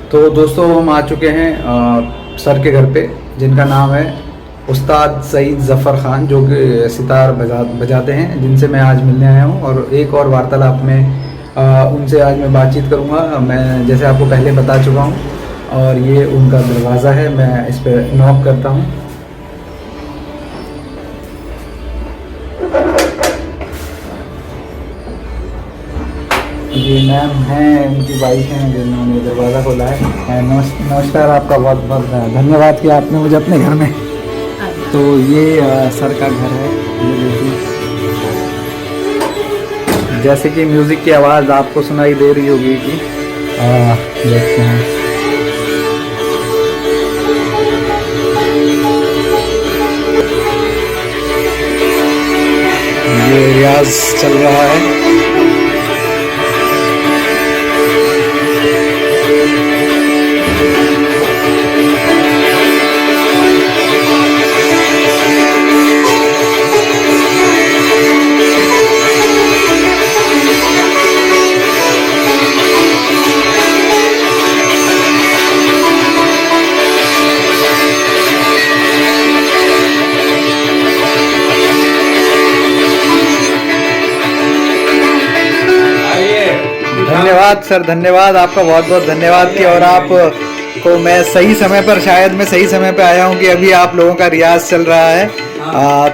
तो दोस्तों हम आ चुके हैं सर के घर पे, जिनका नाम है उस्ताद सईद ज़फ़र ख़ान, जो कि सितार बजाते हैं, जिनसे मैं आज मिलने आया हूँ। और एक और वार्तालाप में उनसे आज मैं बातचीत करूँगा। मैं जैसे आपको पहले बता चुका हूँ और ये उनका दरवाज़ा है, मैं इस पर नॉक करता हूँ। ये मैम हैं, उनकी वाइफ हैं, जिन्होंने दरवाज़ा खोला है। नमस्कार, आपका बहुत बहुत धन्यवाद कि आपने मुझे अपने घर में। तो ये सर का घर है, ये देखिए। जैसे कि म्यूज़िक की आवाज़ आपको सुनाई दे रही होगी कि देखते हैं। ये रियाज चल रहा है। धन्यवाद सर, धन्यवाद आपका, बहुत बहुत धन्यवाद कि और आप को मैं सही समय पर, शायद मैं सही समय पर आया हूं कि अभी आप लोगों का रियाज चल रहा है।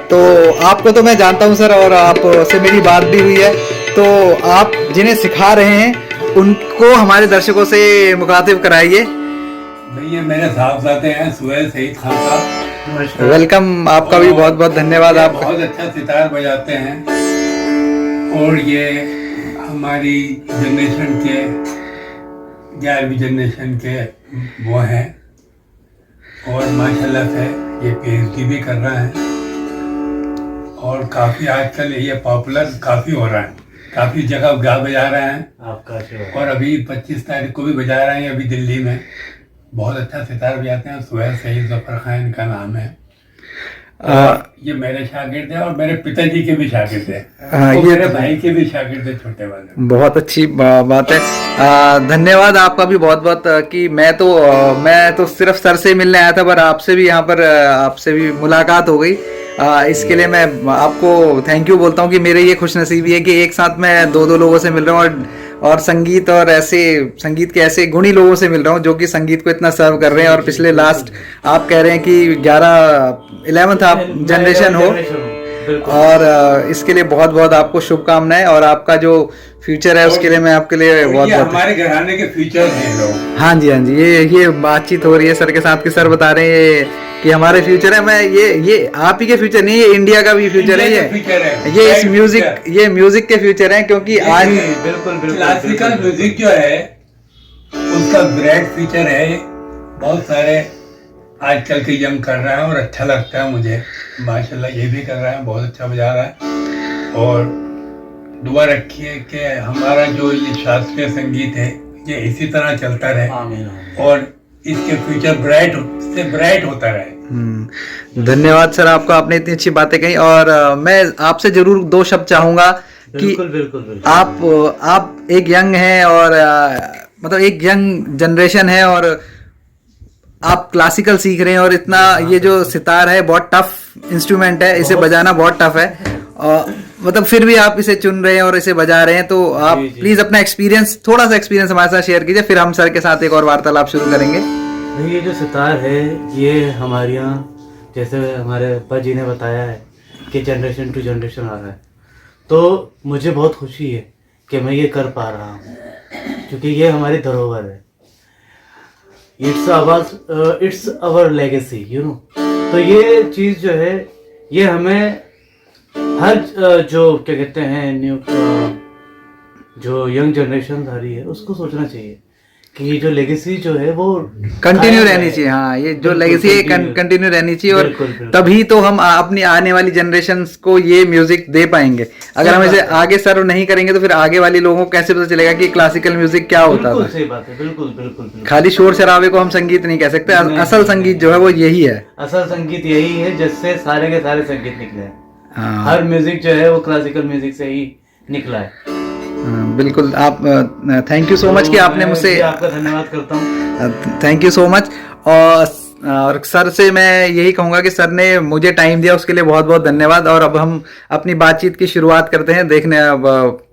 तो आपको तो मैं जानता हूं सर, और आपसे मेरी बात भी हुई है। तो आप जिन्हें सिखा रहे हैं उनको हमारे दर्शकों से मुखातिब कराइए। ये मेरे साहबजादे हैं सुहेल सईद खान साहब। वेलकम, आपका भी बहुत बहुत धन्यवाद। आप बहुत अच्छा सितार बजाते हैं और ये हमारी जनरेशन के 11वीं जनरेशन के वो हैं और माशाल्लाह से ये PhD भी कर रहा है और काफ़ी आजकल ये पॉपुलर काफ़ी हो रहा है, काफ़ी जगह गा बजा रहे हैं आपका। और अभी 25 तारीख को भी बजा रहे हैं अभी दिल्ली में। बहुत अच्छा सितार बजाते हैं, सुहेल सईद ज़फ़र ख़ान इनका नाम है। ये मेरे शागिर्द है और मेरे पिताजी के भी शागिर्द है। ये मेरे भाई के भी शागिर्द है, छोटे वाले। बहुत अच्छी बात है। धन्यवाद आपका भी बहुत बहुत कि मैं तो सिर्फ सर से मिलने आया था, पर आपसे भी यहाँ पर आपसे भी मुलाकात हो गई। इसके लिए मैं आपको थैंक यू बोलता हूँ कि मेरे ये खुशनसीबी है कि एक साथ मैं दो लोगों से मिल रहा हूँ और संगीत संगीत के ऐसे गुणी लोगों से मिल रहा हूँ जो कि संगीत को इतना सर्व कर रहे हैं। और पिछले लास्ट आप कह रहे हैं कि 11th आप जनरेशन हो, और इसके लिए बहुत बहुत आपको शुभकामनाएं। और आपका जो फ्यूचर है उसके लिए मैं आपके लिए बहुत हमारे घराने के फ्यूचर हैं लोग। हाँ जी, हाँ जी, ये बातचीत हो रही है सर के साथ कि सर बता रहे हैं कि हमारे फ्यूचर है। मैं ये आप ही के फ्यूचर नहीं, ये इंडिया का भी फ्यूचर है। ये इस म्यूजिक के फ्यूचर है, क्योंकि आज बिल्कुल क्लासिकल म्यूजिक जो है उसका ब्राइट फ्यूचर है। बहुत सारे आजकल के यंग कर रहे हैं और अच्छा लगता है मुझे, माशाल्लाह। ये भी कर रहा है, बहुत अच्छा बजा रहा है। और दुआ रखिए कि हमारा जो ये शास्त्रीय संगीत है ये इसी तरह चलता रहे और इसके फ्यूचर ब्राइट होता रहे। धन्यवाद सर आपका, आपने इतनी अच्छी बातें कही। और मैं आपसे जरूर 2 शब्द चाहूंगा कि बिल्कुल। आप एक यंग हैं और मतलब एक यंग जनरेशन है और आप क्लासिकल सीख रहे हैं, और इतना ये जो सितार है बहुत टफ इंस्ट्रूमेंट है, इसे बजाना बहुत टफ है। मतलब फिर भी आप इसे चुन रहे हैं और इसे बजा रहे हैं। तो आप प्लीज अपना एक्सपीरियंस, थोड़ा सा एक्सपीरियंस हमारे साथ शेयर कीजिए, फिर हम सर के साथ एक और वार्तालाप शुरू करेंगे। ये जो सितार है ये हमारे यहाँ, जैसे हमारे अब्बा जी ने बताया है कि जनरेशन टू जनरेशन आ रहा है, तो मुझे बहुत खुशी है कि मैं ये कर पा रहा हूँ, क्योंकि ये हमारी धरोहर है। It's our legacy, you know. तो ये चीज़ जो है ये हमें हर जो क्या कहते हैं न्यू जो यंग जनरेशन आ रही है उसको सोचना चाहिए कि ये जो लेगेसी जो है वो कंटिन्यू रहनी चाहिए। हाँ, ये जो लेगेसी है कंटिन्यू रहनी चाहिए, और तभी तो हम अपनी आने वाली जनरेशंस को ये म्यूजिक दे पाएंगे। अगर हम इसे आगे सर्व नहीं करेंगे तो फिर आगे वाले लोगों को कैसे पता चलेगा कि क्लासिकल म्यूजिक क्या होता था। सही बात है, बिल्कुल। खाली शोर शराबे को हम संगीत नहीं कह सकते। असल संगीत जो है वो यही है। असल संगीत यही है जिससे सारे के सारे संगीत निकले हैं। हर म्यूजिक जो है वो क्लासिकल म्यूजिक से ही निकला है। बिल्कुल। आप थैंक यू सो मच कि आपने मुझसे, आपका धन्यवाद करता हूँ थैंक यू सो मच। और सर से मैं यही कहूँगा कि सर ने मुझे टाइम दिया, उसके लिए बहुत बहुत धन्यवाद। और अब हम अपनी बातचीत की शुरुआत करते हैं। देखने अब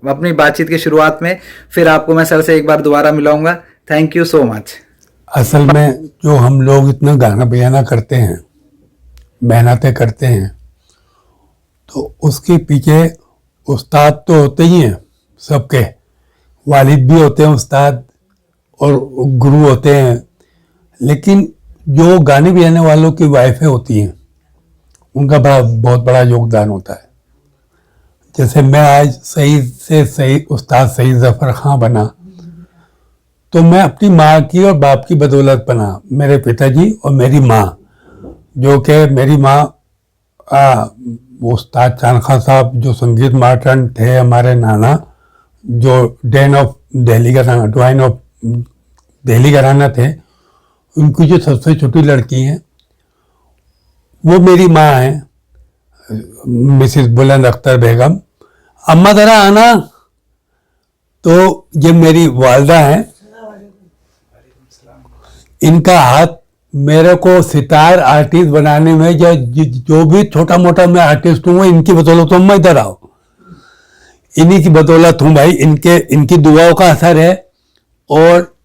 अपनी बातचीत की शुरुआत में फिर आपको मैं सर से एक बार दोबारा मिलाऊंगा। Thank you so much. असल में जो हम लोग इतना गाना बजाना करते हैं, मेहनतें करते हैं, तो उसके पीछे उस्ताद तो होते ही हैं, सबके वालिद भी होते हैं उस्ताद और गुरु होते हैं, लेकिन जो गाने बजाने वालों की वाइफें होती हैं उनका बहुत बड़ा योगदान होता है। जैसे मैं आज सही से सही उस्ताद सईद ज़फ़र खां बना तो मैं अपनी माँ की और बाप की बदौलत बना। मेरे पिताजी और मेरी माँ, जो कि मेरी माँ उस्ताद चांद खां साहब जो संगीत मास्टर थे, हमारे नाना जो डायन ऑफ दिल्ली घराना थे, उनकी जो सबसे छोटी लड़की है वो मेरी माँ है, मिसिस बुलंद अख्तर बेगम। अम्मा ज़रा आना। तो ये मेरी वालदा है। इनका हाथ मेरे को सितार आर्टिस्ट बनाने में, जो भी छोटा मोटा मैं आर्टिस्ट हूँ, इनकी बदौलत हूँ। मैं इधर आओ, इन्हीं की बदौलत हूँ भाई। इनकी दुआओं का असर है और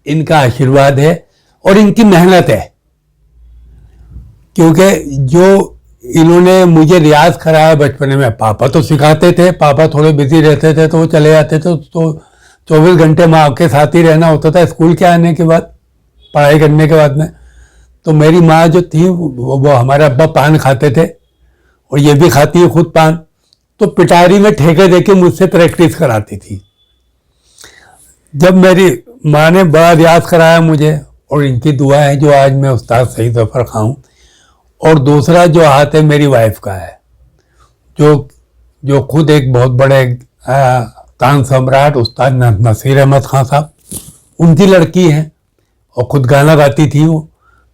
इनका आशीर्वाद है और इनकी मेहनत है। क्योंकि जो इन्होंने मुझे रियाज कराया बचपन में, पापा तो सिखाते थे, पापा थोड़े बिजी रहते थे तो वो चले जाते थे, तो 24 घंटे माँ के साथ ही रहना होता था स्कूल के आने के बाद, पढ़ाई करने के बाद में। तो मेरी माँ जो थी वो हमारे अब्बा पान खाते थे और ये भी खाती है खुद पान, तो पिटारी में ठेके देके मुझसे प्रैक्टिस कराती थी। जब मेरी माँ ने बड़ा रियाज कराया मुझे, और इनकी दुआ है जो आज मैं उस्ताद सईद ज़फ़र खां हूँ। और दूसरा जो हाथ है मेरी वाइफ का है, जो खुद एक बहुत बड़े तान सम्राट उस्ताद नसीर अहमद खां साहब, उनकी लड़की है और खुद गाना गाती थी वो।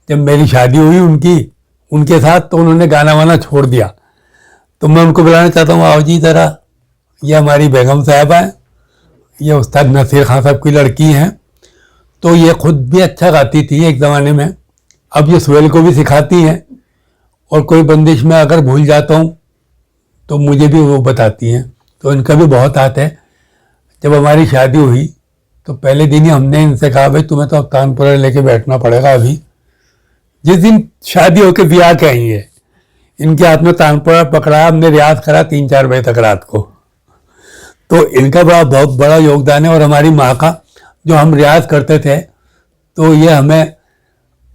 जब मेरी शादी हुई उनके साथ, तो उन्होंने गाना वाना छोड़ दिया। तो मैं उनको बुलाना चाहता हूँ, आओ जी ज़रा, ये हमारी बेगम साहबा हैं, ये उस्ताद नसीर खां साहब की लड़की हैं। तो ये खुद भी अच्छा गाती थी एक ज़माने में, अब ये सुहेल को भी सिखाती हैं, और कोई बंदिश में अगर भूल जाता हूँ तो मुझे भी वो बताती हैं। तो इनका भी बहुत हाथ है। जब हमारी शादी हुई तो पहले दिन ही हमने इनसे कहा, भाई तुम्हें तो अब तानपुरा लेके बैठना पड़ेगा। अभी जिस दिन शादी होके ब्याह के आई है, इनके हाथ में तानपुरा पकड़ा, हमने रियाज करा 3-4 बजे तक रात को। तो इनका बहुत बड़ा योगदान है। और हमारी माँ का, जो हम रियाज करते थे तो ये हमें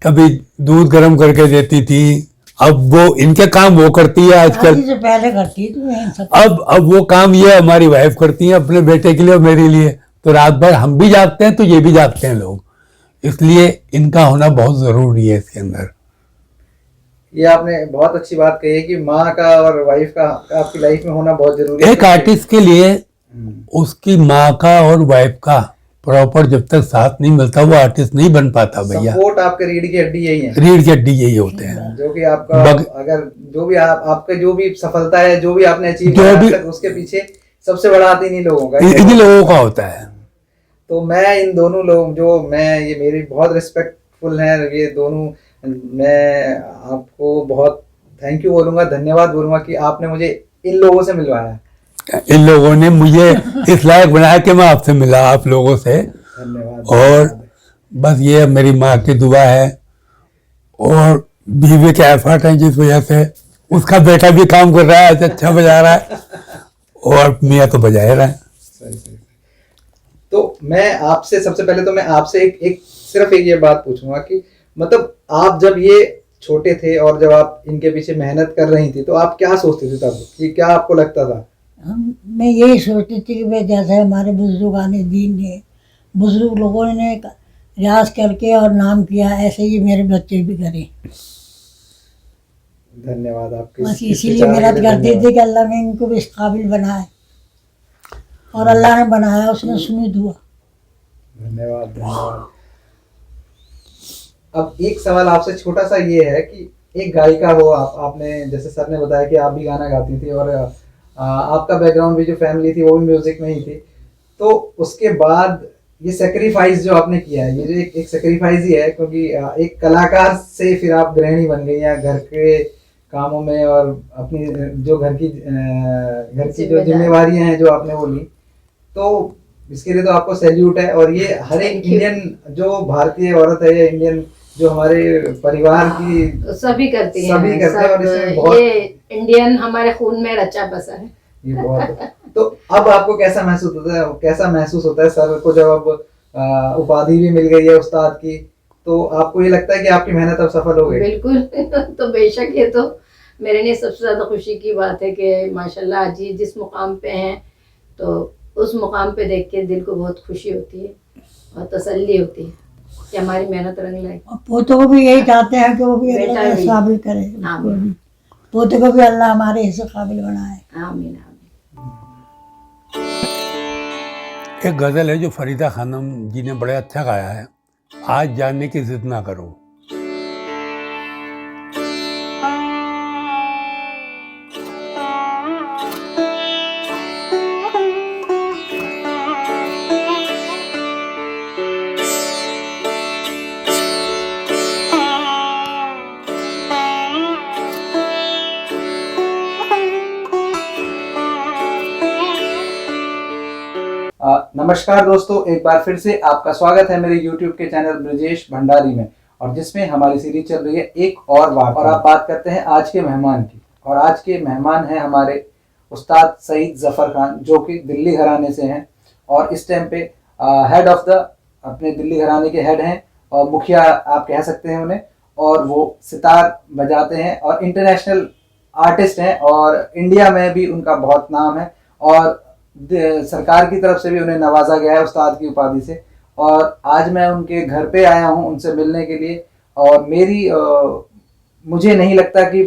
कभी दूध गर्म करके देती थी। अब वो इनके काम वो करती है आजकल, से पहले करती थी। अब वो काम ये हमारी वाइफ करती है अपने बेटे के लिए और मेरे लिए। तो रात भर हम भी जागते हैं तो ये भी जागते हैं लोग, इसलिए इनका होना बहुत जरूरी है इसके अंदर। ये आपने बहुत अच्छी बात कही है कि माँ का और वाइफ का आपकी लाइफ में होना बहुत जरूरी है। एक आर्टिस्ट के लिए उसकी माँ का और वाइफ का प्रॉपर जब तक साथ नहीं मिलता, वो आर्टिस्ट नहीं बन पाता भैया। सपोर्ट आपके रीढ़ की हड्डी यही है। रीढ़ की हड्डी यही होते हैं, जो कि आपका अगर जो भी आपके जो भी सफलता है, जो भी आपने अचीव किया, उसके पीछे सबसे बड़ा हाथ इन्हीं लोगों का, इन्हीं लोगों का होता है। तो मैं इन दोनों लोग ये मेरी बहुत रिस्पेक्टफुल हैं ये दोनों। मैं आपको बहुत थैंक यू बोलूंगा, धन्यवाद बोलूंगा कि आपने मुझे इन लोगों से मिलवाया। इन लोगों ने मुझे इस लायक बनाया कि मैं आपसे मिला, आप लोगों से। धन्यवाद। और बस ये मेरी माँ की दुआ है और बीवी के एफर्ट हैं, जिस वजह से उसका बेटा भी काम कर रहा है, अच्छा बजा रहा है, और मियाँ तो बजा रहा है। सही। तो मैं आपसे सबसे पहले तो मैं आपसे सिर्फ एक ये बात पूछूंगा कि मतलब आप जब ये छोटे थे और जब आप इनके पीछे मेहनत कर रही थी, तो आप क्या सोचते थे तब, कि क्या आपको लगता था? मैं यही सोचती थी कि भाई जैसे हमारे बुजुर्गान दीन ने, बुजुर्ग लोगों ने रियाज करके और नाम किया, ऐसे ही मेरे बच्चे भी करें। धन्यवाद आपके। बस इसीलिए मेहनत करती थी कि अल्लाह ने इनको भी इस काबिल बनाए, और अल्लाह ने बनाया, उसने सुनी दुआ। धन्यवाद। अब एक सवाल आपसे छोटा सा ये है कि एक गायिका हो आपने, जैसे सर ने बताया कि आप भी गाना गाती थी और आपका बैकग्राउंड भी, जो फैमिली थी वो भी म्यूजिक में ही थी, तो उसके बाद ये सेक्रीफाइस जो आपने किया है, ये जो एक सेक्रीफाइस ही है, क्योंकि एक कलाकार से फिर आप गृहिणी बन गई हैं घर के कामों में, और अपनी जो घर की जो जिम्मेवारियां हैं जो आपने वो ली, तो इसके लिए तो आपको सैल्यूट है। और ये हर एक इंडियन जो भारतीय औरत है या इंडियन जो हमारे परिवार की सभी करती हैं, सभी करते हैं, और इसमें बहुत ये इंडियन हमारे खून में रचा बसा है। ये बहुत तो अब आपको कैसा महसूस होता है सर को, जब अब उपाधि भी मिल गई है उस्ताद की, तो आपको ये लगता है कि आपकी मेहनत अब सफल हो गई? बिल्कुल तो बेशक ये तो मेरे लिए सबसे ज्यादा खुशी की बात है कि माशाल्लाह आज ये जिस मुकाम पे हैं, तो उस मुकाम पे देख के दिल को बहुत खुशी होती है और तसल्ली होती है कि हमारी मेहनत रंग लाई। और पोतों को भी यही चाहते हैं कि वो भी बेटा अल्लाह भी। काबिल करे उसको आमीन। भी। पोते को भी अल्लाह हमारे हिस्से काबिल बनाए। आमीन आमीन। एक गज़ल है जो फरीदा खानम जी ने बड़े अच्छा गाया है, आज जानने की जिद ना करो। नमस्कार दोस्तों, एक बार फिर से आपका स्वागत है मेरे YouTube के चैनल ब्रजेश भंडारी में, और जिसमें हमारी सीरीज चल रही है एक और बात, और आप बात करते हैं आज के मेहमान की। और आज के मेहमान हैं हमारे उस्ताद सईद ज़फ़र खान, जो कि दिल्ली घराने से हैं, और इस टाइम पे हेड ऑफ द अपने दिल्ली घराने के हेड हैं, और मुखिया आप कह सकते हैं उन्हें। और वो सितार बजाते हैं और इंटरनेशनल आर्टिस्ट हैं, और इंडिया में भी उनका बहुत नाम है, और सरकार की तरफ से भी उन्हें नवाजा गया है उस्ताद की उपाधि से। और आज मैं उनके घर पे आया हूं उनसे मिलने के लिए, और मुझे नहीं लगता कि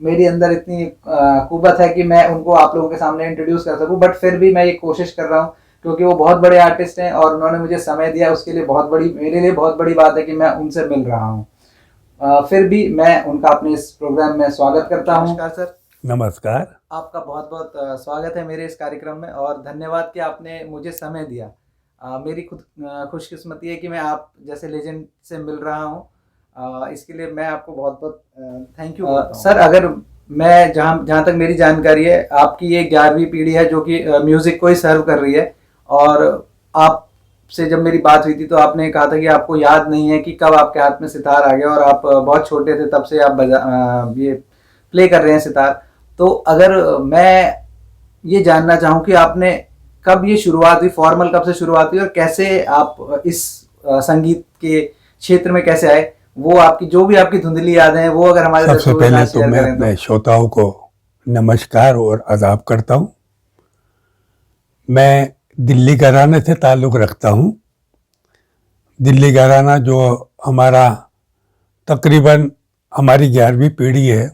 मेरी अंदर इतनी कुव्वत है कि मैं उनको आप लोगों के सामने इंट्रोड्यूस कर सकूं, बट फिर भी मैं ये कोशिश कर रहा हूं, क्योंकि वो बहुत बड़े आर्टिस्ट हैं और उन्होंने मुझे समय दिया, उसके लिए मेरे लिए बहुत बड़ी बात है कि मैं उनसे मिल रहा हूं। फिर भी मैं उनका अपने इस प्रोग्राम में स्वागत करता हूं। नमस्कार सर। नमस्कार। आपका बहुत बहुत स्वागत है मेरे इस कार्यक्रम में, और धन्यवाद कि आपने मुझे समय दिया। मेरी खुद खुशकिस्मती है कि मैं आप जैसे लेजेंड से मिल रहा हूँ। इसके लिए मैं आपको बहुत बहुत थैंक यू सर। अगर मैं जहाँ तक मेरी जानकारी है, आपकी ये 11वीं पीढ़ी है जो कि म्यूज़िक को ही सर्व कर रही है। और आपसे जब मेरी बात हुई थी तो आपने कहा था कि आपको याद नहीं है कि कब आपके हाथ में सितार आ गया, और आप बहुत छोटे थे तब से आप ये प्ले कर रहे हैं सितार। तो अगर मैं ये जानना चाहूँ कि आपने कब ये शुरुआत हुई, फॉर्मल कब से शुरुआत हुई, और कैसे आप इस संगीत के क्षेत्र में कैसे आए, वो आपकी जो भी आपकी धुंधली यादें हैं वो अगर हमारे सबसे पहले तो मैं अपने श्रोताओं को नमस्कार और आदाब करता हूँ। मैं दिल्ली घराने से ताल्लुक़ रखता हूँ। दिल्ली घराना जो हमारा तकरीबन हमारी 11वीं पीढ़ी है,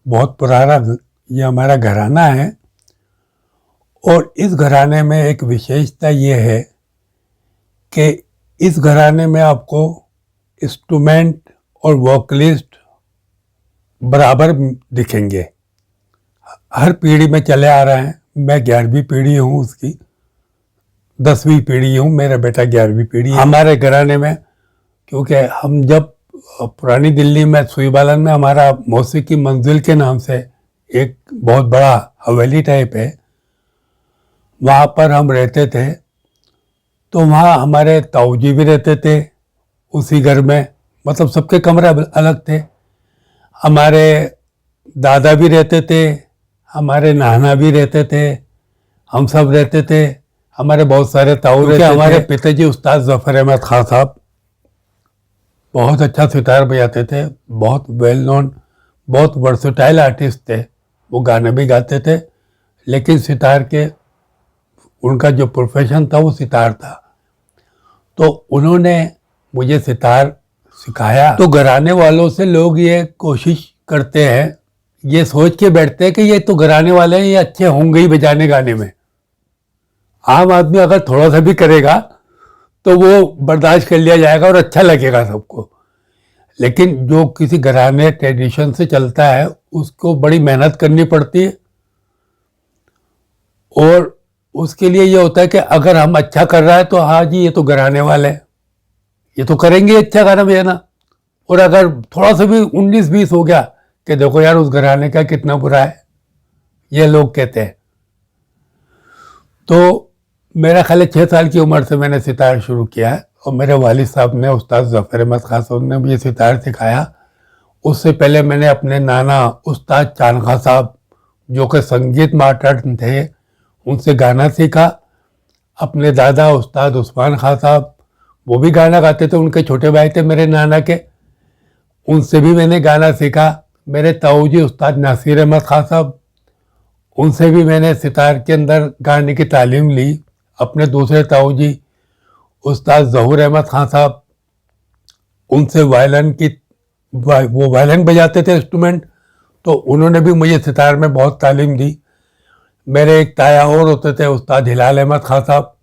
बहुत पुराना ये हमारा घराना है। और इस घराने में एक विशेषता ये है कि इस घराने में आपको इंस्ट्रूमेंट और वोकलिस्ट बराबर दिखेंगे। हर पीढ़ी में चले आ रहे हैं। मैं 11वीं पीढ़ी हूँ, उसकी 10वीं पीढ़ी हूँ, मेरा बेटा 11वीं पीढ़ी है। हमारे घराने में, क्योंकि हम जब पुरानी दिल्ली में सुईबालन में हमारा मौसीकी मंजिल के नाम से एक बहुत बड़ा हवेली टाइप है, वहाँ पर हम रहते थे। तो वहाँ हमारे ताऊजी भी रहते थे उसी घर में, मतलब सबके कमरे अलग थे। हमारे दादा भी रहते थे, हमारे नाना भी रहते थे, हम सब रहते थे। हमारे बहुत सारे ताऊ रहते थे। हमारे पिताजी उस्ताद ज़फ़र अहमद खान साहब बहुत अच्छा सितार बजाते थे, बहुत वेल नोन, बहुत वर्सेटाइल आर्टिस्ट थे। वो गाने भी गाते थे, लेकिन सितार के उनका जो प्रोफेशन था वो सितार था। तो उन्होंने मुझे सितार सिखाया। तो घराने वालों से लोग ये कोशिश करते हैं, ये सोच के बैठते हैं कि ये तो घराने वाले हैं, ये अच्छे होंगे ही बजाने गाने में। आम आदमी अगर थोड़ा सा भी करेगा तो वो बर्दाश्त कर लिया जाएगा और अच्छा लगेगा सबको। लेकिन जो किसी घराने ट्रेडिशन से चलता है उसको बड़ी मेहनत करनी पड़ती है। और उसके लिए ये होता है कि अगर हम अच्छा कर रहा है तो हाँ जी ये तो घराने वाले हैं, ये तो करेंगे अच्छा गाना बजाना। और अगर थोड़ा सा भी 19-20 हो गया कि देखो यार उस घराने का कितना बुरा है, ये लोग कहते हैं। तो मेरा ख्याल है 6 साल की उम्र से मैंने सितार शुरू किया है और मेरे वालिद साहब ने, उस्ताद ज़फ़र अहमद खान साहब ने मुझे सितार सिखाया। उससे पहले मैंने अपने नाना उस्ताद चांद खां साहब जो कि संगीत मास्टर थे उनसे गाना सीखा। अपने दादा उस्ताद उस्मान खां साहब वो भी गाना गाते थे, उनके छोटे भाई थे मेरे नाना के, उनसे भी मैंने गाना सीखा। मेरे ताऊजी उस्ताद नासिर अहमद खान साहब, उनसे भी मैंने सितार के अंदर गाने की तालीम ली। अपने दूसरे ताऊजी उस्ताद ज़हूर अहमद खान साहब, उनसे वायलिन की, वो वायलिन बजाते थे इंस्ट्रूमेंट, तो उन्होंने भी मुझे सितार में बहुत तालीम दी। मेरे एक ताया और होते थे उस्ताद हिलाल अहमद खान साहब,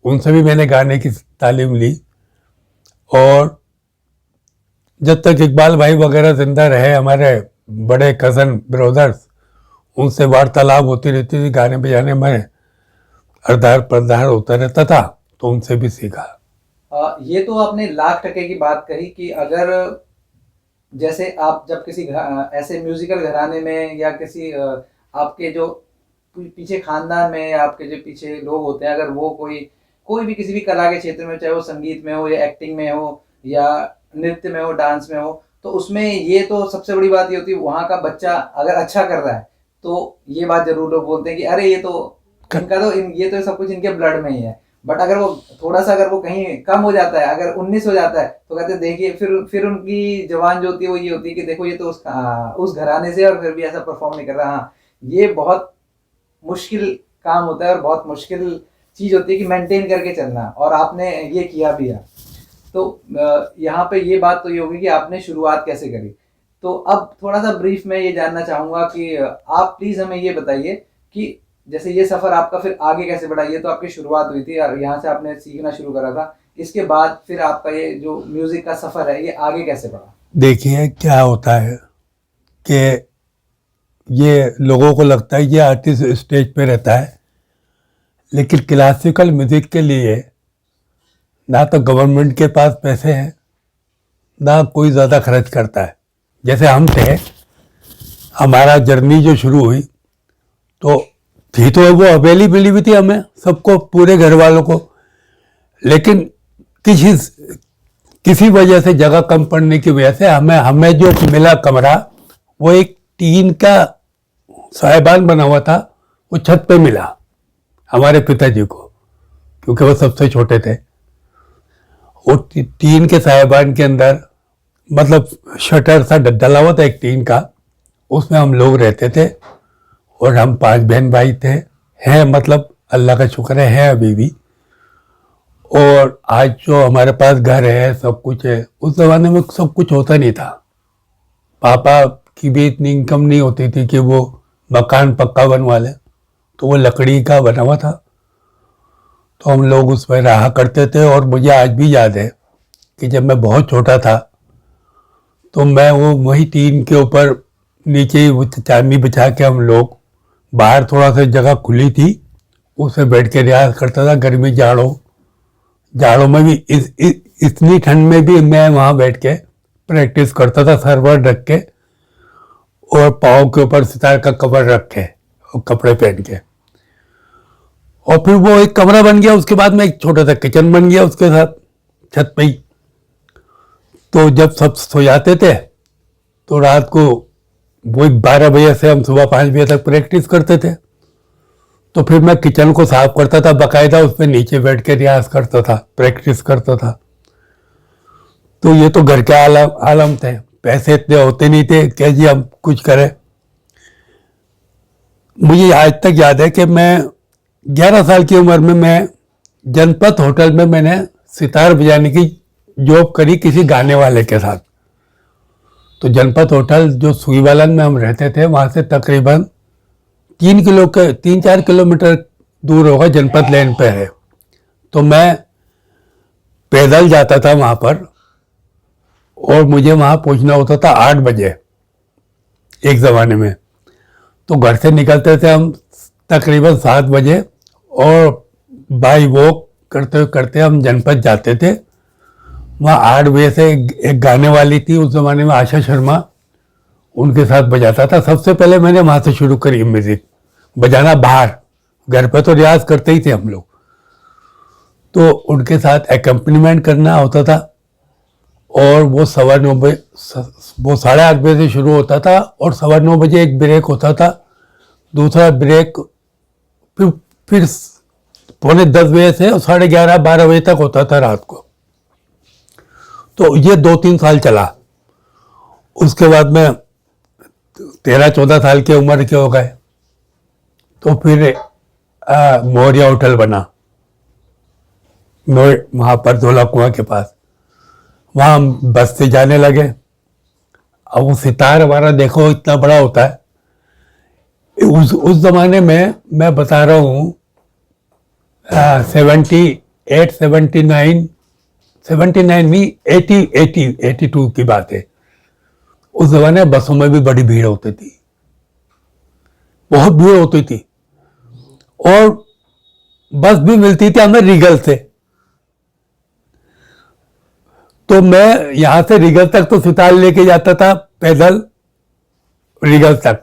उनसे भी मैंने गाने की तालीम ली। और जब तक इकबाल भाई वगैरह जिंदा रहे, हमारे बड़े कज़न ब्रदर्स, उनसे वार्तालाप होती रहती थी, गाने बजाने में अरदार परदार होता रहता था, तो उनसे भी सीखा। ये तो आपने लाख टके की बात कही कि अगर जैसे आप जब किसी ऐसे म्यूजिकल घराने में या किसी आपके जो पीछे खानदान में या आपके जो पीछे लोग होते हैं, अगर वो कोई भी किसी भी कला के क्षेत्र में, चाहे वो संगीत में हो या एक्टिंग में हो या नृत्य में हो, डांस में हो, तो उसमें ये तो सबसे बड़ी बात ये होती है वहाँ का बच्चा अगर अच्छा कर रहा है तो ये बात जरूर लोग बोलते हैं कि अरे ये तो इनका तो ये तो सब कुछ इनके ब्लड में ही है। बट अगर वो थोड़ा सा, अगर वो कहीं कम हो जाता है, अगर 19 हो जाता है, तो कहते हैं देखिए फिर उनकी जवान जो होती है वो ये होती है कि देखो ये तो उस घराने से और फिर भी ऐसा परफॉर्म नहीं कर रहा। हाँ, ये बहुत मुश्किल काम होता है और बहुत मुश्किल चीज होती है कि मेंटेन करके चलना, और आपने ये किया भी है। तो यहाँ पे ये बात तो ये होगी कि आपने शुरुआत कैसे करी। तो अब थोड़ा सा ब्रीफ में ये जानना चाहूँगा कि आप प्लीज़ हमें ये बताइए कि जैसे ये सफ़र आपका फिर आगे कैसे बढ़ा। ये तो आपकी शुरुआत हुई थी और यहाँ से आपने सीखना शुरू करा था, इसके बाद फिर आपका ये जो म्यूज़िक का सफ़र है ये आगे कैसे बढ़ा। देखिए क्या होता है कि ये लोगों को लगता है ये आर्टिस्ट स्टेज पे रहता है, लेकिन क्लासिकल म्यूज़िक के लिए ना तो गवर्नमेंट के पास पैसे हैं, ना कोई ज़्यादा खर्च करता है। जैसे हम थे, हमारा जर्नी जो शुरू हुई तो थी तो वो अवेलेबिलिटी भी थी हमें सबको, पूरे घर वालों को, लेकिन किसी वजह से जगह कम पड़ने की वजह से हमें जो मिला कमरा वो एक टीन का साहिबान बना हुआ था, वो छत पे मिला हमारे पिताजी को, क्योंकि वो सबसे छोटे थे। वो टीन के साहिबान के अंदर मतलब शटर सा डला हुआ था एक टीन का, उसमें हम लोग रहते थे और हम 5 बहन भाई थे, हैं मतलब अल्लाह का शुक्र है अभी भी। और आज जो हमारे पास घर है, सब कुछ है, उस ज़माने में सब कुछ होता नहीं था। पापा की भी इतनी इनकम नहीं होती थी कि वो मकान पक्का बनवा लें, तो वो लकड़ी का बना हुआ था, तो हम लोग उसमें रहा करते थे। और मुझे आज भी याद है कि जब मैं बहुत छोटा था तो मैं वो वही टीन के ऊपर नीचे ही वो चांदनी बिछा के हम लोग, बाहर थोड़ा सा जगह खुली थी, उसमें बैठ के रियाज करता था। गर्मी जाड़ों में भी इतनी ठंड में भी मैं वहाँ बैठ के प्रैक्टिस करता था, सरवर रख के और पाँव के ऊपर सितार का कवर रख के और कपड़े पहन के। और फिर वो एक कमरा बन गया, उसके बाद में एक छोटा सा किचन बन गया उसके साथ छत पे ही। तो जब सब सो जाते थे तो रात को वो 12 बजे से हम सुबह 5 बजे तक प्रैक्टिस करते थे। तो फिर मैं किचन को साफ करता था बाकायदा, उस पर नीचे बैठ के रियाज करता था, प्रैक्टिस करता था। तो ये तो घर के आलम थे, पैसे इतने होते नहीं थे कि जी हम कुछ करें। मुझे आज तक याद है कि मैं 11 साल की उम्र में मैं जनपद होटल में मैंने सितार बजाने की जॉब करी किसी गाने वाले के साथ। तो जनपद होटल जो सुईवालन में हम रहते थे, वहाँ से तकरीबन 3-4 किलोमीटर दूर होगा, जनपद लेन पे है। तो मैं पैदल जाता था वहाँ पर और मुझे वहाँ पहुँचना होता था 8 बजे एक ज़माने में। तो घर से निकलते थे हम तकरीबन 7 बजे और बाई वॉक करते करते हम जनपद जाते थे। वहाँ 8 बजे से एक गाने वाली थी उस जमाने में, आशा शर्मा, उनके साथ बजाता था। सबसे पहले मैंने वहाँ से शुरू करी म्यूजिक बजाना बाहर। घर पे तो रियाज करते ही थे हम लोग, तो उनके साथ एकम्पनीमेंट करना होता था। और वो 8:30 बजे से शुरू होता था और 9:15 एक ब्रेक होता था। दूसरा ब्रेक फिर 9:45 बजे से 11:30-12 बजे तक होता था रात को। तो ये 2-3 साल चला। उसके बाद में 13-14 साल की उम्र के हो गए, तो फिर मौर्या होटल बना वहाँ पर धोला कुआं के पास। वहाँ हम बस से जाने लगे। अब वो सितार हमारा देखो इतना बड़ा होता है। उस जमाने में मैं बता रहा हूँ 78, 79 नहीं, 82 की बात है। उस जमाने बसों में भी बड़ी भीड़ होती थी, बहुत भीड़ होती थी। और बस भी मिलती थी हमें रीगल से। तो मैं यहां से रीगल तक तो सितार लेके जाता था पैदल रीगल तक।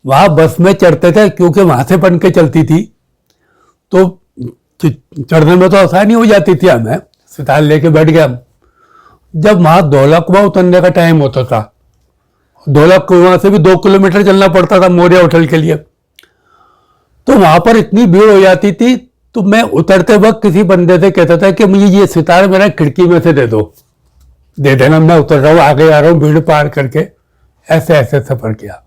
वहां बस में चढ़ते थे क्योंकि वहां से बन के चलती थी, तो चढ़ने में तो आसानी हो जाती थी। हमें सितार लेके बैठ गया। जब वहां धौला कुआं उतरने का टाइम होता था, धौला कुआं से भी 2 किलोमीटर चलना पड़ता था मौर्या होटल के लिए, तो वहां पर इतनी भीड़ हो जाती थी। तो मैं उतरते वक्त किसी बंदे से कहता था कि मुझे ये सितार मेरा खिड़की में से दे देना, मैं उतर रहा हूँ, आगे आ रहा हूँ, भीड़ पार करके। ऐसे ऐसे सफर किया।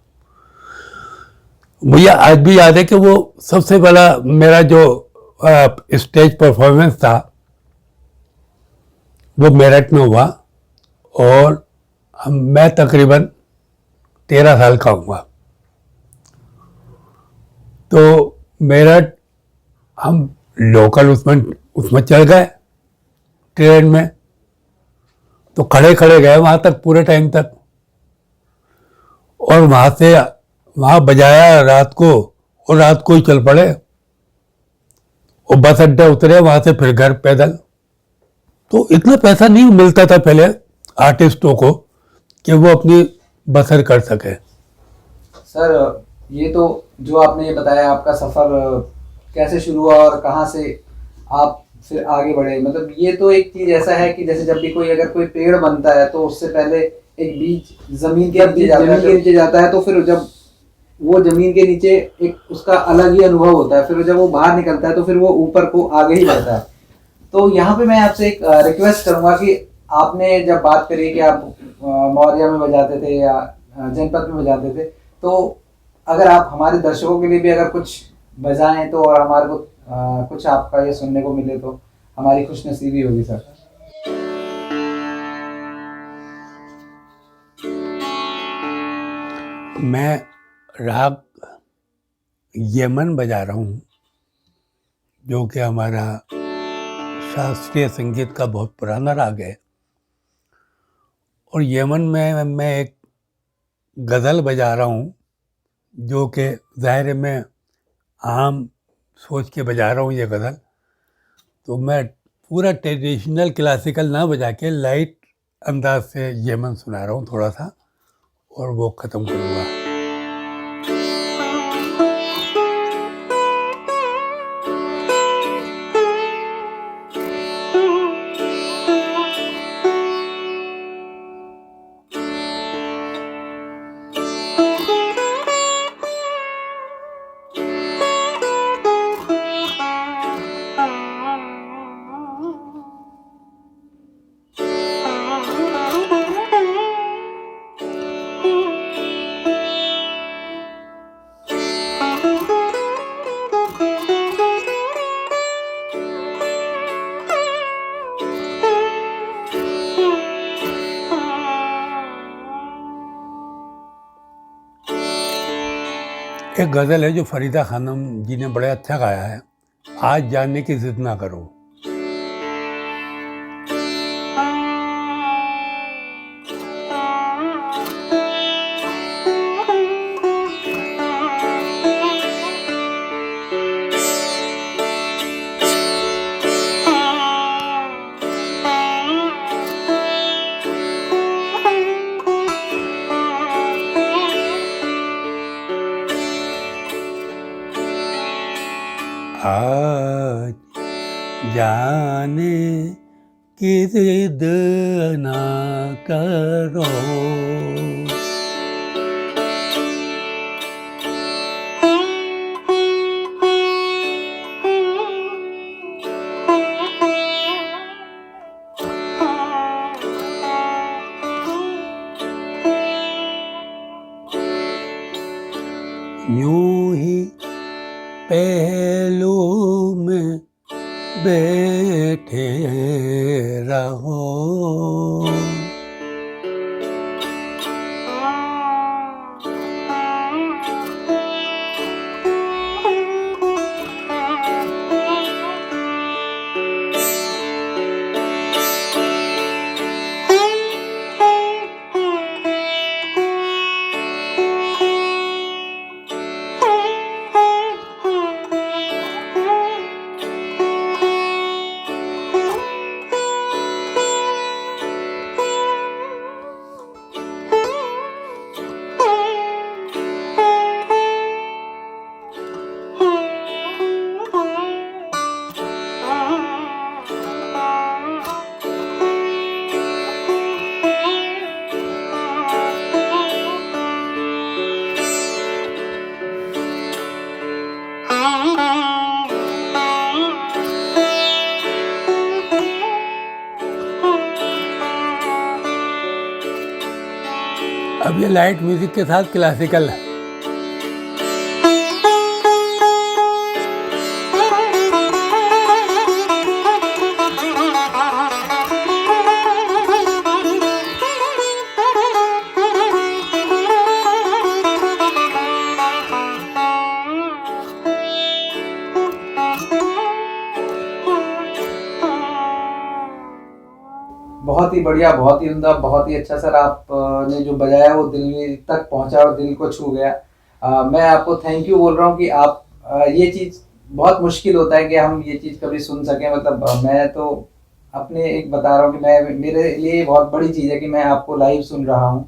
मुझे आज भी याद है कि वो सबसे पहला मेरा जो स्टेज परफॉर्मेंस था वो मेरठ में हुआ। और मैं तकरीबन 13 साल का हुआ। तो मेरठ हम लोकल उसमें चल गए ट्रेन में, तो खड़े खड़े गए वहां तक पूरे टाइम तक। और वहां बजाया रात को, और रात को ही चल पड़े। और बस अड्डा उतरे, वहां से फिर घर पैदल। तो इतना पैसा नहीं मिलता था पहले आर्टिस्टों को कि वो अपनी बसर कर सके। सर ये तो जो आपने ये बताया आपका सफर कैसे शुरू हुआ और कहाँ से आप फिर आगे बढ़े, मतलब ये तो एक चीज ऐसा है कि जैसे जब भी अगर कोई पेड़ बनता है तो उससे पहले एक बीज जमीन के नीचे जाता है, तो फिर जब वो जमीन के नीचे एक उसका अलग ही अनुभव होता है। फिर जब वो बाहर निकलता है तो फिर वो ऊपर को आगे ही बढ़ता है। तो यहाँ पे मैं आपसे एक रिक्वेस्ट करूंगा कि आपने जब बात करी कि आप मौर्या में बजाते थे या जनपद में बजाते थे, तो अगर आप हमारे दर्शकों के लिए भी अगर कुछ बजाएं तो, और हमारे को कुछ आपका ये सुनने को मिले तो हमारी खुशनसीबी होगी सर। मैं राग यमन बजा रहा हूँ, जो कि हमारा शास्त्रीय संगीत का बहुत पुराना राग है। और यमन में मैं एक गज़ल बजा रहा हूँ, जो कि ज़ाहिर है मैं आम सोच के बजा रहा हूँ ये गज़ल। तो मैं पूरा ट्रेडिशनल क्लासिकल ना बजा के लाइट अंदाज से यमन सुना रहा हूँ थोड़ा सा, और वो ख़त्म करूँगा। एक गज़ल है जो फरीदा खानम जी ने बड़े अच्छा गाया है, आज जानने की जिद ना करो। आज जाने की जिद ना करो। यूं ही पहलू में बैठे रहो। अब ये लाइट म्यूजिक के साथ क्लासिकल है। बहुत ही बढ़िया, बहुत ही उम्दा, बहुत ही अच्छा सर। आपने जो बजाया वो दिल तक पहुंचा और दिल को छू गया। मैं आपको थैंक यू बोल रहा हूँ कि आप ये चीज़ बहुत मुश्किल होता है कि हम ये चीज़ कभी सुन सकें। मतलब मैं तो अपने एक बता रहा हूँ कि मैं, मेरे लिए बहुत बड़ी चीज़ है कि मैं आपको लाइव सुन रहा हूँ।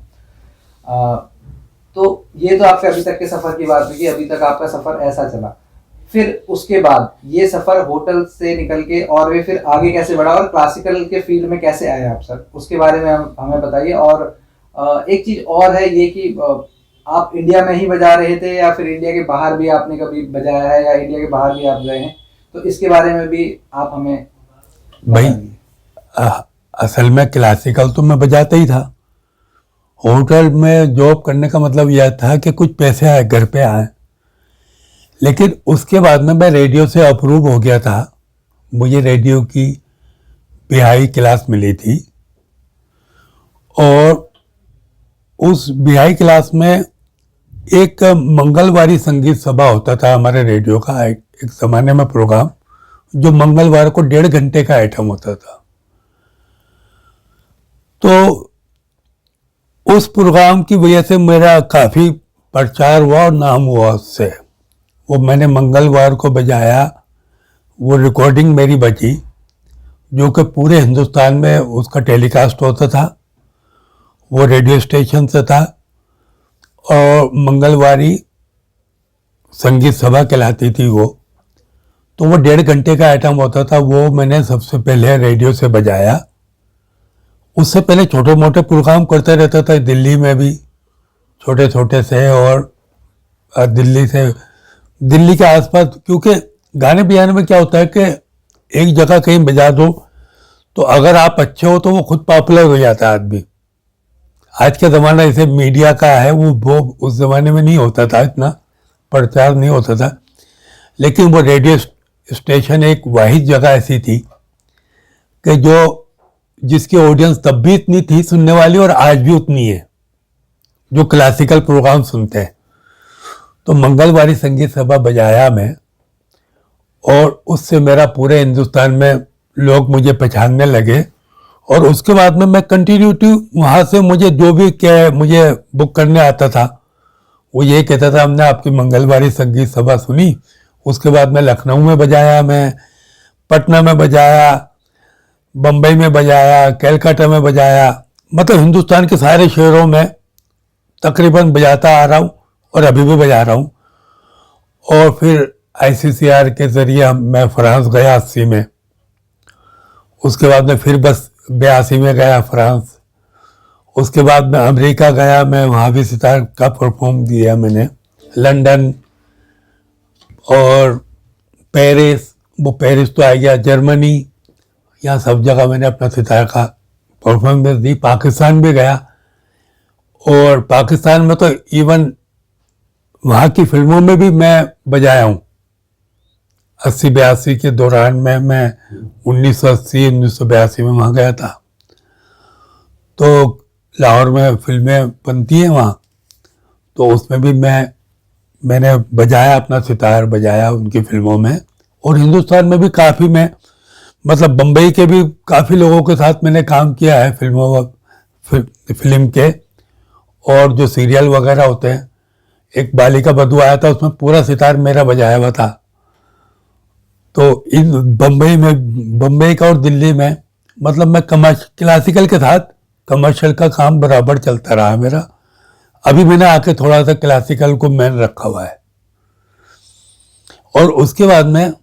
तो ये तो आपके अभी तक के सफ़र की बात हुई कि अभी तक आपका सफ़र ऐसा चला। फिर उसके बाद ये सफ़र होटल से निकल के और वे फिर आगे कैसे बढ़ा और क्लासिकल के फील्ड में कैसे आए आप सर, उसके बारे में हमें बताइए। और एक चीज़ और है ये कि आप इंडिया में ही बजा रहे थे या फिर इंडिया के बाहर भी आपने कभी बजाया है या इंडिया के बाहर भी आप गए हैं, तो इसके बारे में भी आप हमें भाई असल में क्लासिकल तो मैं बजाता ही था। होटल में जॉब करने का मतलब यह था कि कुछ पैसे आए, घर पे आए। लेकिन उसके बाद में मैं रेडियो से अप्रूव हो गया था। मुझे रेडियो की बिहाई क्लास मिली थी और उस बिहाई क्लास में एक मंगलवारी संगीत सभा होता था हमारे रेडियो का, एक ज़माने में प्रोग्राम जो मंगलवार को 1.5 घंटे का आइटम होता था। तो उस प्रोग्राम की वजह से मेरा काफ़ी प्रचार हुआ और नाम हुआ उससे। वो मैंने मंगलवार को बजाया, वो रिकॉर्डिंग मेरी बची जो कि पूरे हिंदुस्तान में उसका टेलीकास्ट होता था। वो रेडियो स्टेशन से था और मंगलवारी संगीत सभा कहलाती थी वो। तो वो 1.5 घंटे का आइटम होता था, वो मैंने सबसे पहले रेडियो से बजाया। उससे पहले छोटे मोटे प्रोग्राम करते रहता था दिल्ली में भी, छोटे छोटे से, और दिल्ली के आसपास, क्योंकि गाने बजाने में क्या होता है कि एक जगह कहीं बजा दो तो अगर आप अच्छे हो तो वो खुद पॉपुलर हो जाता है आदमी। आज का ज़माना जैसे मीडिया का है, वो उस ज़माने में नहीं होता था, इतना प्रचार नहीं होता था। लेकिन वो रेडियो स्टेशन एक वाहिद जगह ऐसी थी कि जिसकी ऑडियंस तब भी इतनी थी सुनने वाली और आज भी उतनी है जो क्लासिकल प्रोग्राम सुनते हैं। तो मंगलवारी संगीत सभा बजाया मैं और उससे मेरा पूरे हिंदुस्तान में लोग मुझे पहचानने लगे। और उसके बाद में मैं कंटिन्यूटी वहाँ से मुझे जो भी मुझे बुक करने आता था वो ये कहता था हमने आपकी मंगलवारी संगीत सभा सुनी। उसके बाद मैं लखनऊ में बजाया, मैं पटना में बजाया, बम्बई में बजाया, कलकत्ता में बजाया, मतलब हिंदुस्तान के सारे शहरों में तकरीबन बजाता आ रहा हूँ और अभी भी बजा रहा हूँ। और फिर ICCR के ज़रिए मैं फ्रांस गया 80 में। उसके बाद में फिर बस 82 में गया फ्रांस। उसके बाद मैं अमेरिका गया, मैं वहाँ भी सितार का परफॉर्म दिया मैंने। लंदन और पेरिस, वो पेरिस तो आ गया, जर्मनी, यहाँ सब जगह मैंने अपना सितार का परफॉर्मेंस दी। पाकिस्तान भी गया, और पाकिस्तान में तो इवन वहाँ की फिल्मों में भी मैं बजाया हूँ। 80-82 के दौरान में मैं 1980-1982 में वहाँ गया था। तो लाहौर में फिल्में बनती हैं वहाँ, तो उसमें भी मैंने बजाया, अपना सितार बजाया उनकी फिल्मों में। और हिंदुस्तान में भी काफ़ी, मैं मतलब बम्बई के भी काफ़ी लोगों के साथ मैंने काम किया है फिल्म के। और जो सीरियल वगैरह होते हैं, एक बालिका बधू आया था, उसमें पूरा सितार मेरा बजाया हुआ था। तो इन बम्बई का और दिल्ली में मतलब मैं क्लासिकल के साथ कमर्शियल का काम बराबर चलता रहा मेरा। अभी मैंने आके थोड़ा सा क्लासिकल को मैंने रखा हुआ है। और उसके बाद में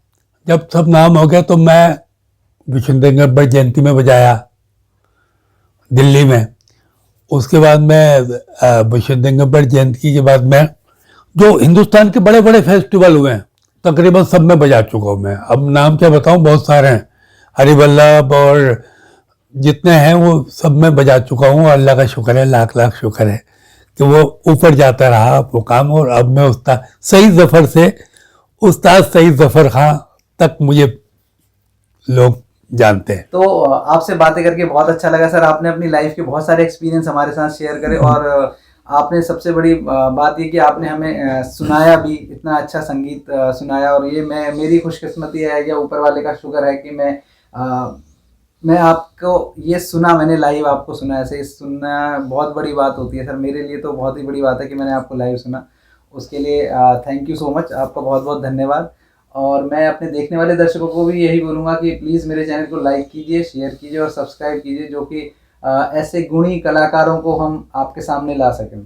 जब सब नाम हो गया, तो मैं विश्वनाथ जयंती में बजाया दिल्ली में। उसके बाद में विश्वनाथ जयंती के बाद में जो हिंदुस्तान के बड़े बड़े फेस्टिवल हुए हैं, तकरीबन सब में बजा चुका हूँ मैं। अब नाम क्या बताऊँ, बहुत सारे हैं, हरिवल्लभ और जितने हैं वो सब में बजा चुका हूँ। अल्लाह का शुक्र है, लाख लाख शुक्र है कि वो ऊपर जाता रहा वो काम। और अब मैं उस्ताद सईद जफर खां तक मुझे लोग जानते हैं। तो आपसे बातें करके बहुत अच्छा लगा सर। आपने अपनी लाइफ के बहुत सारे एक्सपीरियंस हमारे साथ शेयर करे, और आपने सबसे बड़ी बात ये कि आपने हमें सुनाया भी, इतना अच्छा संगीत सुनाया। और ये मेरी खुशकिस्मती है या ऊपर वाले का शुक्र है कि मैं आपको ये सुना, मैंने लाइव आपको सुना। ऐसे सुनना बहुत बड़ी बात होती है सर, मेरे लिए तो बहुत ही बड़ी बात है कि मैंने आपको लाइव सुना। उसके लिए थैंक यू सो मच, आपका बहुत बहुत धन्यवाद। और मैं अपने देखने वाले दर्शकों को भी यही बोलूँगा कि प्लीज़ मेरे चैनल को लाइक कीजिए, शेयर कीजिए और सब्सक्राइब कीजिए, जो कि ऐसे गुणी कलाकारों को हम आपके सामने ला सकें।